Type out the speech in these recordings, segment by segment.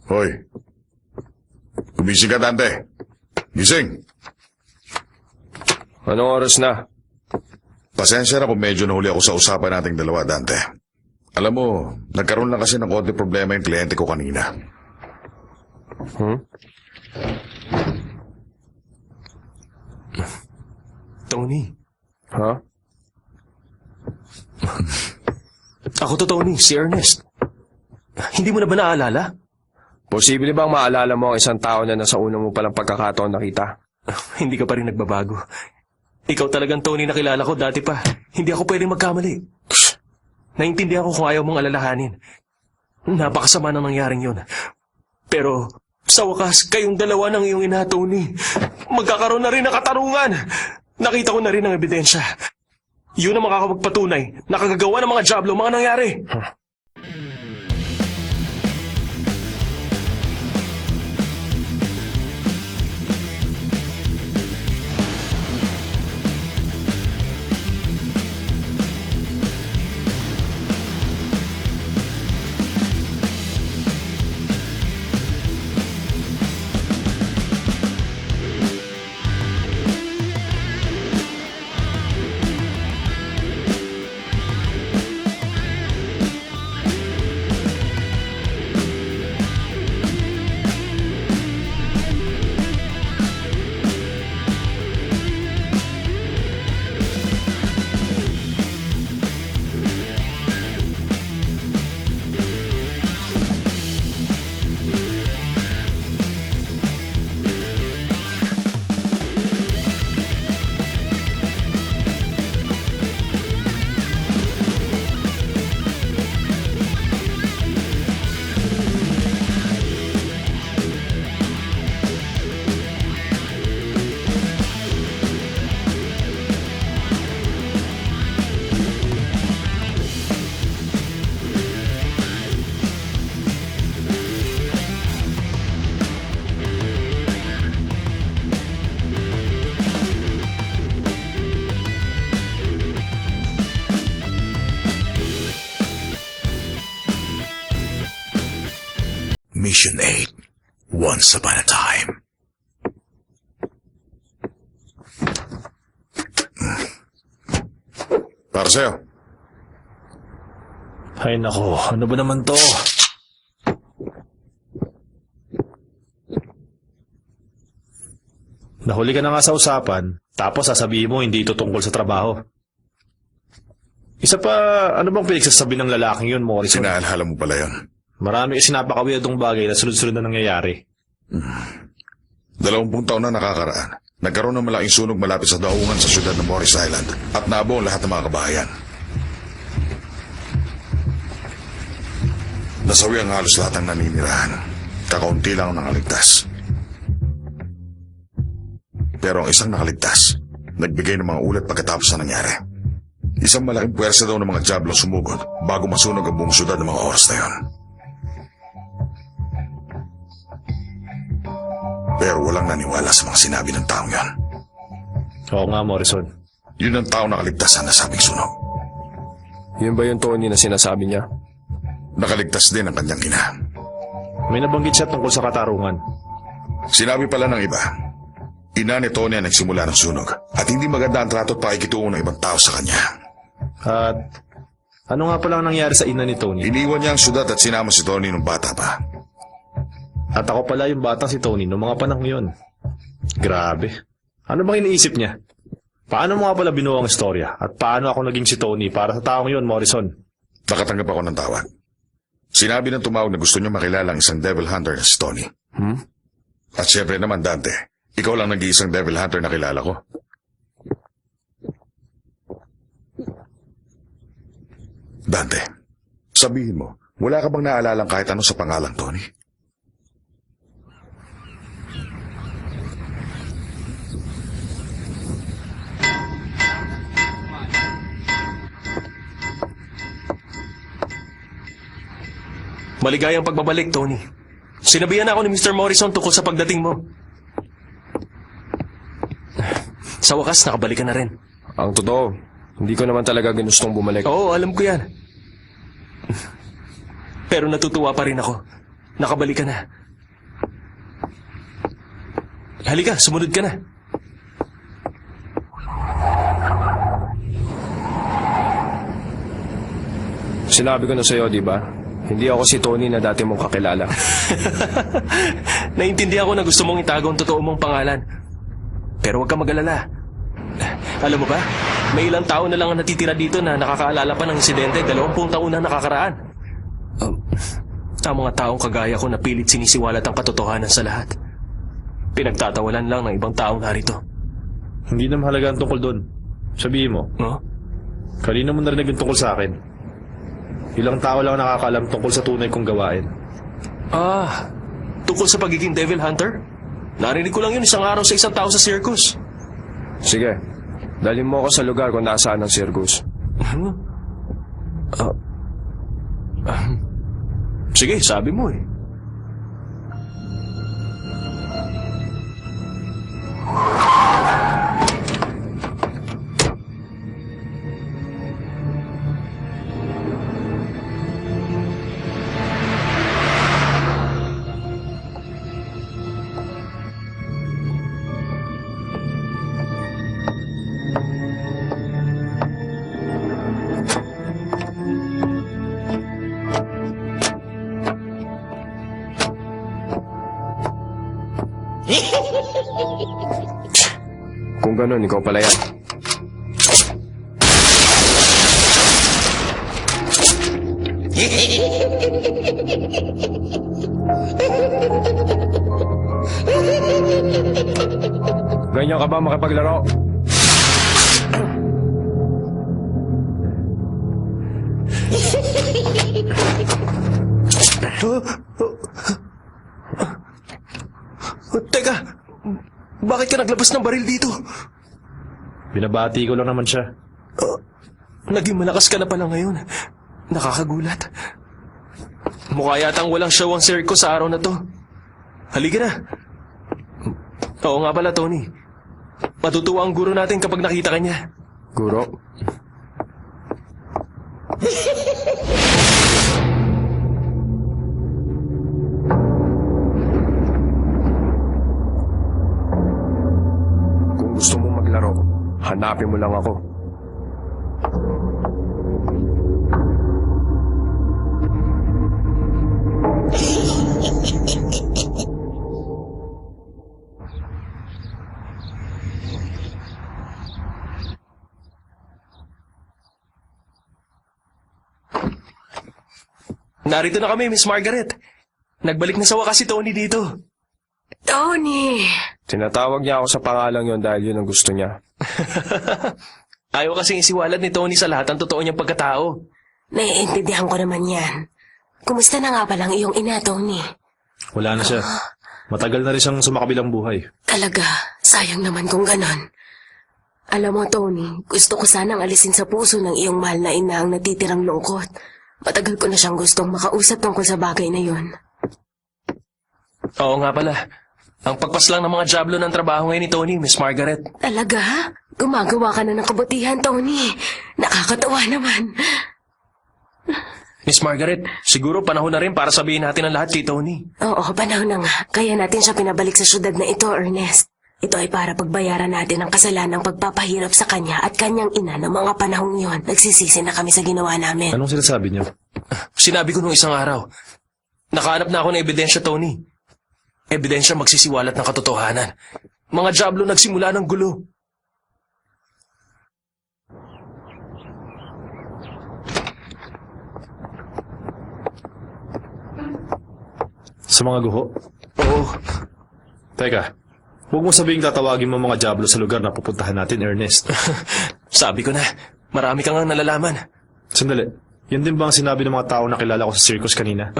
Hoy. Gumising ka, Dante. Gising. Anong oras na? Pasensya na kung medyo nahuli ako sa usapan nating dalawa, Dante. Alam mo, nagkaroon lang kasi ng konti problema yung kliyente ko kanina. Tony. Ha? Ako to, Tony. Si Ernest. Hindi mo na ba naalala? Posible bang maalala mo ang isang tao na nasa unang mo palang pagkakataon nakita? Hindi ka pa rin nagbabago. Ikaw talagang Tony na kilala ko dati pa. Hindi ako pwedeng magkamali. Naintindihan ko kung ayaw mong alalahanin. Napakasama nang nangyaring yun. Pero sa wakas, kayong dalawa ng iyong ina, Tony. Magkakaroon na rin ng katarungan. Nakita ko na rin ang ebidensya. Yun ang makakapagpatunay. Nakagagawa ng mga jablo, mga nangyari. Mission 8. Once upon a time. Para sa'yo. Ay nako, ano ba naman to? Nahuli ka na nga sa usapan, tapos sasabihin mo hindi ito tungkol sa trabaho. Isa pa, ano bang pinagsasabi ng lalaking yun, Morrison? Sinaalala mo pala yun. Marami kasi napakawiyadong bagay na sunod-sunod na nangyayari. 20 taon na nakakaraan. Nagkaroon ng malaking sunog malapit sa daungan sa syudad ng Morris Island at nabuo ang lahat ng mga kabahayan. Nasawi ang halos lahat ng naninirahan. Kakaunti lang ang nakaligtas. Pero ang isang nakaligtas, nagbigay ng mga ulat pagkatapos na nangyari. Isang malaking puwersa daw ng mga Diablo sumugod bago masunog ang buong syudad ng mga oras na yon. Pero walang naniwala sa mga sinabi ng taong yon. Oo nga, Morrison. Yun ang tao nakaligtas sa nasabing sunog. Yun ba yung Tony na sinasabi niya? Nakaligtas din ang kanyang ina. May nabanggit siya tungkol sa katarungan. Sinabi pala ng iba, ina ni Tony ang nagsimula ng sunog at hindi maganda ang trato at pakikitungo ng ibang tao sa kanya. At ano nga pala ang nangyari sa ina ni Tony? Iniwan niya ang syudad at sinama si Tony nung bata pa. At ako pala yung batang si Tony noong mga panahon yun. Grabe. Ano bang iniisip niya? Paano mo nga pala binuo ang istorya? At paano ako naging si Tony para sa taong yun, Morrison? Nakatanggap ako ng tawag. Sinabi ng tumawag na gusto niya makilala ang isang devil hunter na si Tony. At syempre naman, Dante, ikaw lang nag-iisang devil hunter na kilala ko. Dante, sabihin mo, wala ka bang naalalang kahit ano sa pangalang Tony? Maligayang pagbabalik, Tony. Sinabihan ako ni Mr. Morrison tungkol sa pagdating mo. Sa wakas, nakabalik ka na rin. Ang totoo, hindi ko naman talaga ginustong bumalik. Oo, alam ko yan. Pero natutuwa pa rin ako. nakabalik ka na. Halika, sumunod ka na. Sinabi ko na sa'yo, di ba? Hindi ako si Tony na dati mong kakilala. Naintindihan ko na gusto mong itago ang totoo mong pangalan. Pero huwag ka mag-alala. Alam mo ba, may ilang tao na lang ang natitira dito na nakakaalala pa ng insidente 20 taon na nakakaraan. Ang mga taong kagaya ko na pilit sinisiwalat ang katotohanan sa lahat. Pinagtatawalan lang ng ibang taong narito. Hindi na mahalaga ang tungkol doon. Sabihin mo, No? kanina mo narinig yung tungkol sa akin. Ilang tao lang ang nakakaalam tungkol sa tunay kong gawain. Tungkol sa pagiging devil hunter? Narinig ko lang yun isang araw sa isang tao sa circus. Sige, dalhin mo ako sa lugar kung nasaan ang circus. Sige, sabi mo eh. Kung ganun, ikaw pala yan. Ganyan ka ba makipaglaro? Teka, bakit ka naglabas ng baril dito? Binabati ko lang naman siya. Naging malakas ka na pala ngayon. Nakakagulat. Mukha yatang walang show ang circus sa araw na to. Halika na. Oo nga pala, Tony. Matutuwa ang guro natin kapag nakita ka niya. Guro? Kung gusto mong maglaro, hanapin mo lang ako. Narito na kami, Miss Margaret. Nagbalik na sa wakas si Tony dito. Tony! Tinatawag niya ako sa pangalang yon dahil yun ang gusto niya. Ayaw kasing isiwalat ni Tony sa lahat ang totoo niyang pagkatao. Naiintindihan ko naman yan. Kumusta na nga ba lang iyong ina, Tony? Wala na siya. Matagal na rin siyang sumakabilang buhay. Talaga, sayang naman kung ganon. Alam mo, Tony, gusto ko sanang alisin sa puso ng iyong mahal na ina ang natitirang lungkot. Matagal ko na siyang gustong makausap tungkol sa bagay na yun. Oo nga pala. Ang pagpaslang ng mga jablo ng trabaho ngayon ni Tony, Miss Margaret. Talaga? Gumagawa ka na ng kabutihan, Tony. Nakakatawa naman. Miss Margaret, siguro panahon na rin para sabihin natin ang lahat kay Tony. Oo, panahon na nga. Kaya natin siya pinabalik sa syudad na ito, Ernest. Ito ay para pagbayaran natin ang kasalanang pagpapahirap sa kanya at kanyang ina ng mga panahong yon. Nagsisisi na kami sa ginawa namin. Anong sinasabi niyo? Sinabi ko nung isang araw, nakahanap na ako ng ebidensya, Tony. Ebidensya magsisiwalat ng katotohanan. Mga jablo nagsimula ng gulo. Sa mga guho? Oo, Teka, huwag mo sabihing tatawagin mo mga jablo sa lugar na pupuntahan natin, Ernest. sabi ko na, marami kang nalalaman. Sandali, yan din ba ang sinabi ng mga tao na kilala ko sa circus kanina?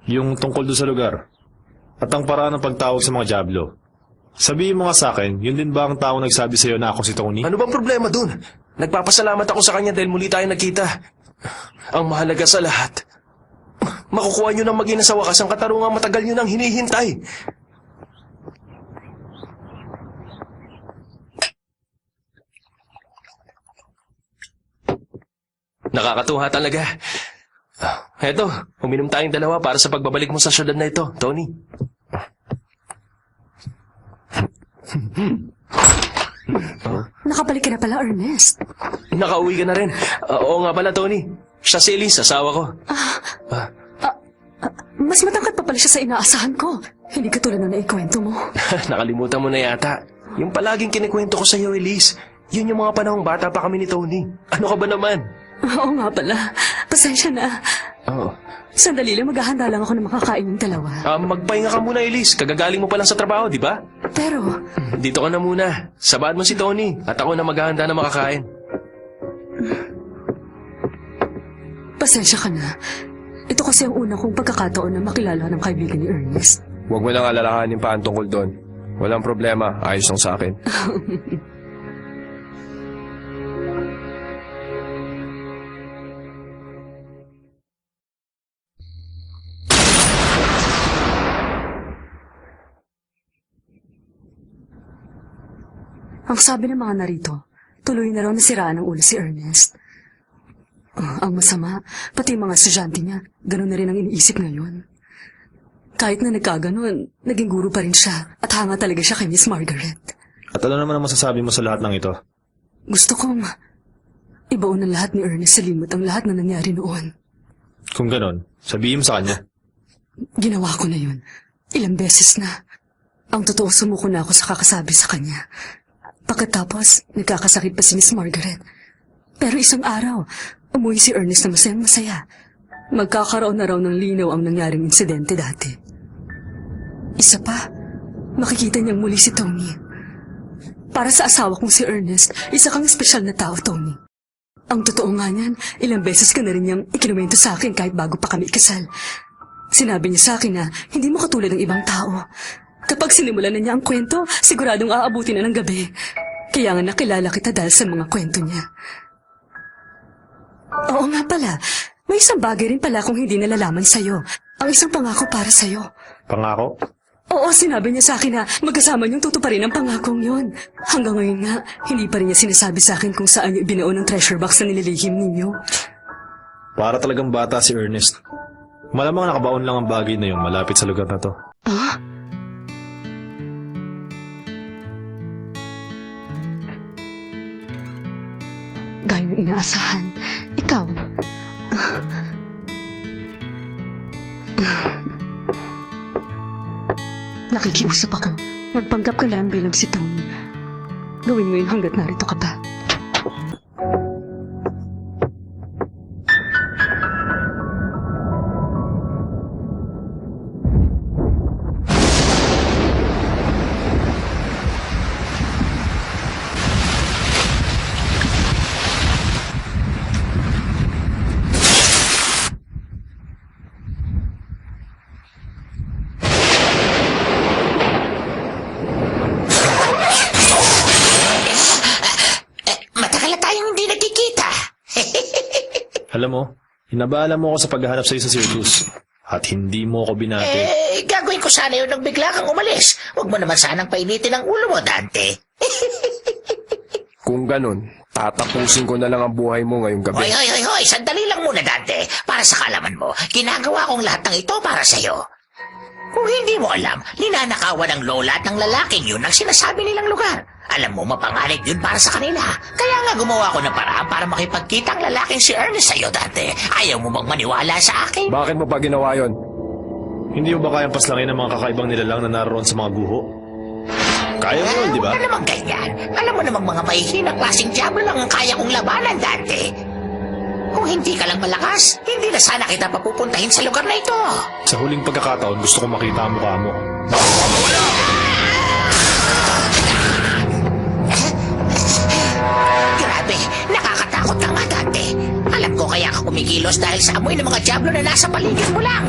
Yung tungkol doon sa lugar. At ang paraan ng pagtawag sa mga jablo. Sabihin mo nga sa akin, yun din ba ang tao nagsabi sa'yo na ako si Tony? Ano bang problema dun? Nagpapasalamat ako sa kanya dahil muli tayo nagkita. Ang mahalaga sa lahat, makukuha nyo ng mag-ina sa wakas ang katarungang matagal nyo nang hinihintay. Nakakatuwa talaga. Heto, uminom tayong dalawa para sa pagbabalik mo sa syudad na ito, Tony. Nakabalik ka na pala, Ernest. Nakauwi ka na rin. Oo nga pala, Tony. Siya si Elise, asawa ko. Mas matangkad pa pala siya sa inaasahan ko. Hindi katulad na naikwento mo. Nakalimutan mo na yata. Yung palaging kinikwento ko sa iyo, Elise. Yun yung mga panahong bata pa kami ni Tony. Ano ka ba naman? Oo nga pala. Pasensya na. Oo. Sandali lang, maghahanda lang ako ng makakain ng dalawa. Magpahinga ka muna, Elise. Kagagaling mo pa lang sa trabaho, di ba? Pero, Dito ka na muna. Sabahan mo si Tony. At ako na maghahanda na makakain. pasensya ka na. Ito kasi ang una kong pagkakataon na makilala ng kaibigan ni Ernest. Huwag mo nang alalahanin pa ang tungkol doon. Walang problema, ayos lang sa akin. Ang sabi ng mga narito, tuloy na raw nasiraan ng ulo si Ernest. Ang masama, pati mga estudyante niya, ganun na rin ang iniisip ngayon. Kahit na nagkaganon, naging guro pa rin siya at hanga talaga siya kay Miss Margaret. At ano naman ang masasabi mo sa lahat ng ito? Gusto kong ibaon ng lahat ni Ernest sa limot ang lahat na nangyari noon. Kung ganon, sabihin mo sa kanya. Ginawa ko na yun. Ilang beses na. Ang totoo, sumuko na ako sa kakasabi sa kanya. Pagkatapos, nagkakasakit pa si Miss Margaret. Pero isang araw, umuwi si Ernest na masayang-masaya. Magkakaroon na raw ng linaw ang nangyaring insidente dati. Isa pa, makikita niyang muli si Tony. Para sa asawa kong si Ernest, isa kang espesyal na tao, Tony. Ang totoo nga niyan, ilang beses ka na rin niyang ikinumento sa akin kahit bago pa kami ikasal. Sinabi niya sa akin na hindi mo katulad ng ibang tao. Kapag sinimulan na niya ang kwento, siguradong aabuti na ng gabi. Kaya nga nakilala kita dahil sa mga kwento niya. Oo nga pala, may isang bagay rin pala kung hindi nalalaman sa'yo. Ang isang pangako para sa'yo. Pangako? Oo, sinabi niya sa akin na magkasama niyong tutuparin ang pangakong yun. Hanggang ngayon nga, hindi pa rin niya sinasabi sa akin kung saan niyo ibinaon ang treasure box na nililihim ninyo. Para talagang bata si Ernest. Malamang nakabaon lang ang bagay na yun malapit sa lugar na to. Ah? Gaya ng inaasahan, ikaw. Nakikiusap ako. Magpanggap ka lang bilang si Tony. Gawin mo yun hanggat narito ka pa. Matagal na tayong hindi nagkikita. Alam mo, hinabala mo ako sa paghahanap sa'yo sa circus. At hindi mo ako binati. Gagawin ko sana yun nang bigla kang umalis. Huwag mo naman sanang painitin ang ulo mo, Dante. Kung ganun, tatapusin ko na lang ang buhay mo ngayong gabi. Hoy, sandali lang muna, Dante. Para sa kaalaman mo, ginagawa kong lahat ng ito para sa'yo. Kung hindi mo alam, ninanakawan ng lola at ng lalaking yun ang sinasabi nilang lugar. Alam mo, mapanganib yun para sa kanila. Kaya nga gumawa ko ng paraan para makipagkita ang lalaking si Ernest sa'yo, Dante. Ayaw mo bang maniwala sa akin? Bakit mo pa ginawa yon? Hindi mo ba kayang paslangin ang mga kakaibang nilalang na naroon sa mga guho? Kaya mo yun, di ba? Huwag ka namang ganyan. Alam mo namang mga mahihinang klaseng diablo lang ang kaya kong labanan, Dante. Kung hindi ka lang malakas, hindi na sana kita papupuntahin sa lugar na ito. Sa huling pagkakataon, gusto kong makita ang mukha mo. Grabe, nakakatakot na nga, Dante. Alam ko kaya ka kumikilos dahil sa amoy ng mga diablo na nasa paligid mo lang.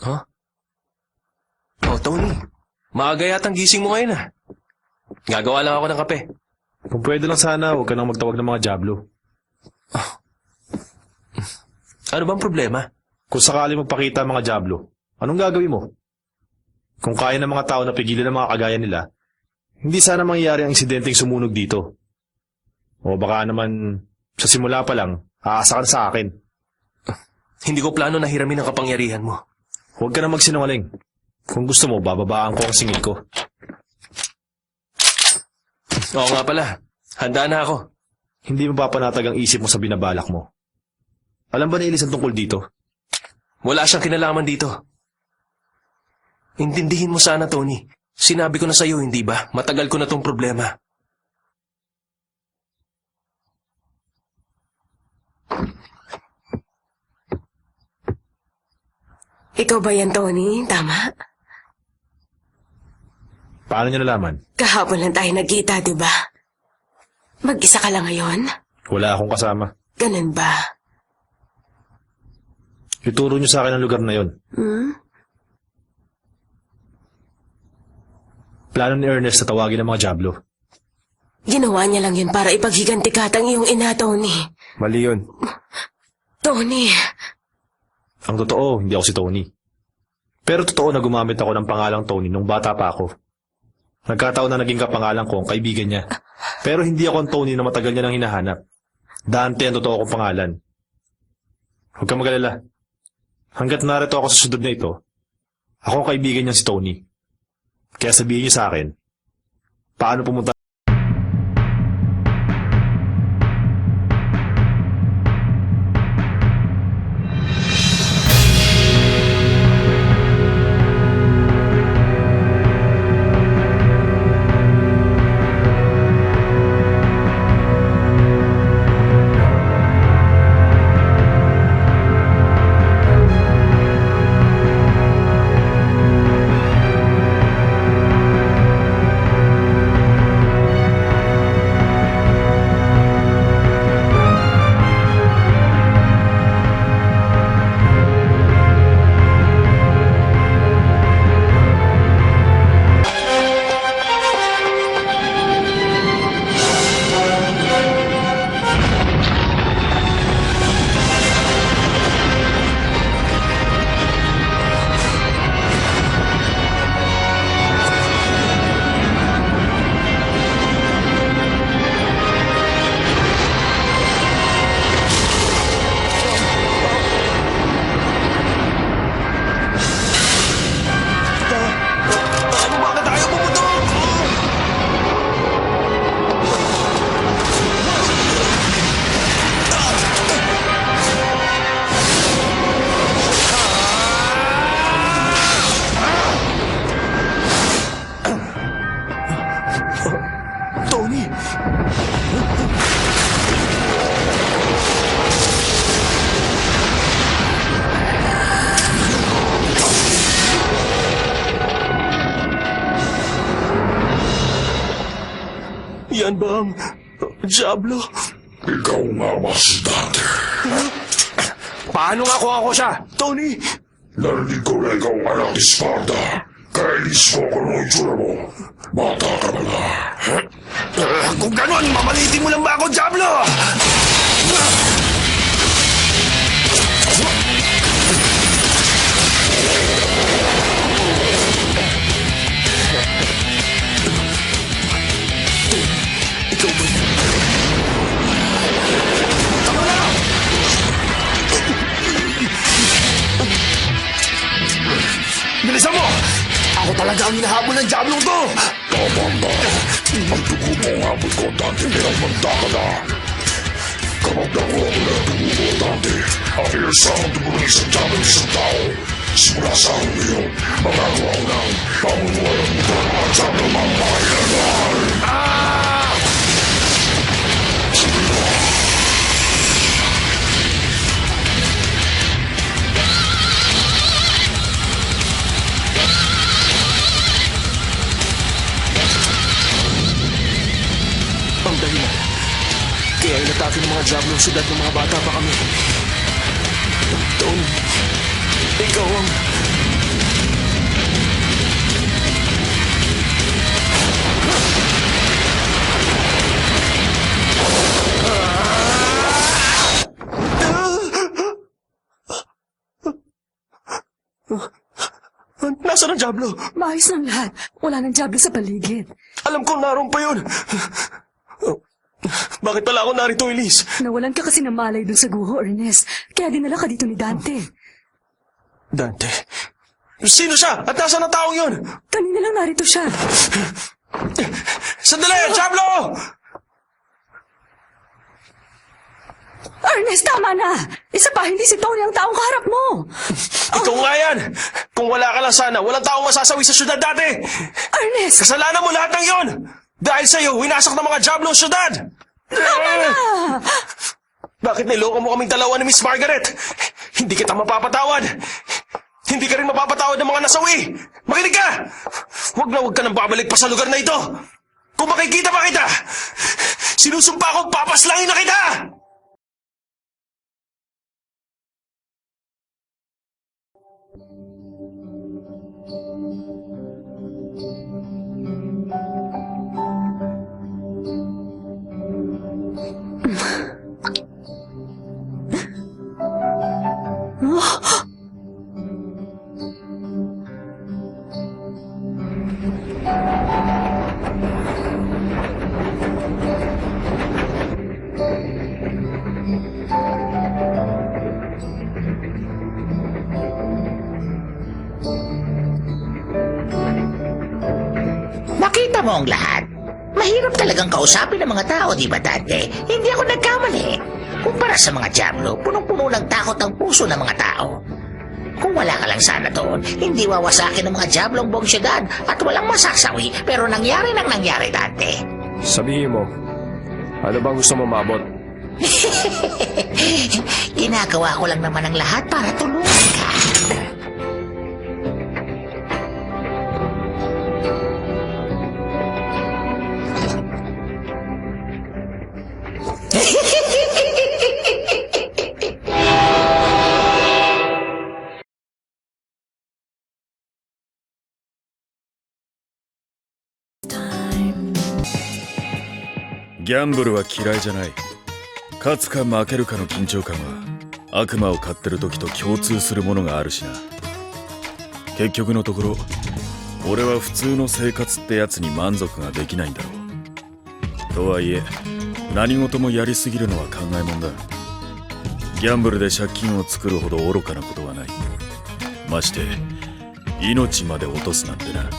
Huh? Oh, Tony. Maaga yatang gising mo ngayon ah. Gagawa lang ako ng kape. Kung pwede lang sana, huwag ka nang magtawag ng mga diablo. Ano bang problema? Kung sakali magpakita ang mga diablo, anong gagawin mo? Kung kaya ng mga tao na pigilan ang mga kagaya nila, hindi sana mangyayari ang insidenteng sumunog dito. O baka naman, sa simula pa lang, aasakan sa akin. Hindi ko plano na hiramin ang kapangyarihan mo. Huwag ka na magsinungaling. Kung gusto mo, bababaan ko ang singil ko. Oo nga pala, handa na ako. Hindi mo papanatag ang isip mo sa binabalak mo. Alam ba ni Elise ang tungkol dito? Wala siyang kinalaman dito. Intindihin mo sana, Tony. Sinabi ko na sa'yo, hindi ba? Matagal ko na tong problema. Ikaw ba yan, Tony? Tama? Paano niyo nalaman? Kahapon lang tayo nagkita, di ba? Mag-isa ka lang ngayon? Wala akong kasama. Ganun ba? Ituro niyo sa akin ang lugar na yon. Plano ni Ernest na tawagin ang mga Diablo. Ginawa niya lang yun para ipaghigantikat ang iyong ina, Tony. Mali yun. Tony, Ang totoo, hindi ako si Tony. Pero totoo na gumamit ako ng pangalang Tony nung bata pa ako. Nagkataon na naging kapangalan ko ang kaibigan niya. Pero hindi ako ang Tony na matagal niya nang hinahanap. Dante ang totoo kong pangalan. Huwag kang mag-alala. Hanggat narito ako sa sudod na ito, ako ang kaibigan niya si Tony. Kaya sabihin niyo sa akin, paano pumunta? Tony! Yan ba ang Diablo? Ikaw nga ba si Dante? Paano nga kung ako siya? Tony! Narinig ko na ikaw ang anak ni Sparta. Kainis mo kung ano itsura mo. Bata ka ba na? Kung ganon, mamalitin mo lang ba ako, Diablo? Ikaw ba? Bilisan mo! Ako talaga ang hinahabol ng Diablo to! Tama ba? Ang dugo mo ang habol ko, Dante, pero magda ka na. Kapag nakuha ko na ang dugo mo, Dante, ang pirsa ang dugo ng isang Diablo ng isang tao. Simula sa akin ngayon, magagawa ko ng pamumuhay ang mundo ng mga Diablo mamahayanan. Ang dahilan. Kaya inatake ng mga Diablo ang syudad ng mga bata pa kami. Tony, ikaw ang... Nasaan ang Diablo? Maayos ng lahat. Wala nang Diablo sa paligid. Alam ko naroon pa yun. Bakit pala ako narito, Elise? Nawalan ka kasi ng malay dun sa guho, Ernest. Kaya dinala ka dito ni Dante. Dante. Sino siya? At nasaan ang taong yun? Kanina lang narito siya. Sandali! Diablo! Ernest, tama na! Isa pa, hindi si Tony ang taong kaharap mo! Ikaw nga yan! Kung wala ka lang sana, walang taong masasawi sa syudad dati! Ernest! Kasalanan mo lahat ng yon! Dahil sa'yo, winasak ng mga Diablo ang syudad! Tama na! Bakit niloko mo kaming dalawa ni Miss Margaret? Hindi kita mapapatawad! Hindi ka rin mapapatawad ng mga nasawi! Makinig ka! Huwag ka nang babalik pa sa lugar na ito! Kung makikita pa kita, sinusumpa ko papaslangin na kita! Nakita mo ang lahat. Mahirap talagang kausapin ng mga tao, di ba, Dante? Hindi ako nagkamali. Kumpara sa mga Diablo, punong-puno ng takot ang puso ng mga tao. Kung wala ka lang sana doon, hindi wawasakin ng mga Diablo ang buong syudad at walang masasawi, pero nangyari nang nangyari, Dante. Sabihin mo, ano bang gusto mo maabot? Ginagawa ko lang naman ang lahat para tulungan ka.ギャンブルは嫌いじゃない。勝つか負けるかの緊張感は悪魔を飼ってる時と共通するものがあるしな。結局のところ俺は普通の生活ってやつに満足ができないんだろう。とはいえ何事もやりすぎるのは考えもんだ。ギャンブルで借金を作るほど愚かなことはない。まして命まで落とすなんてな。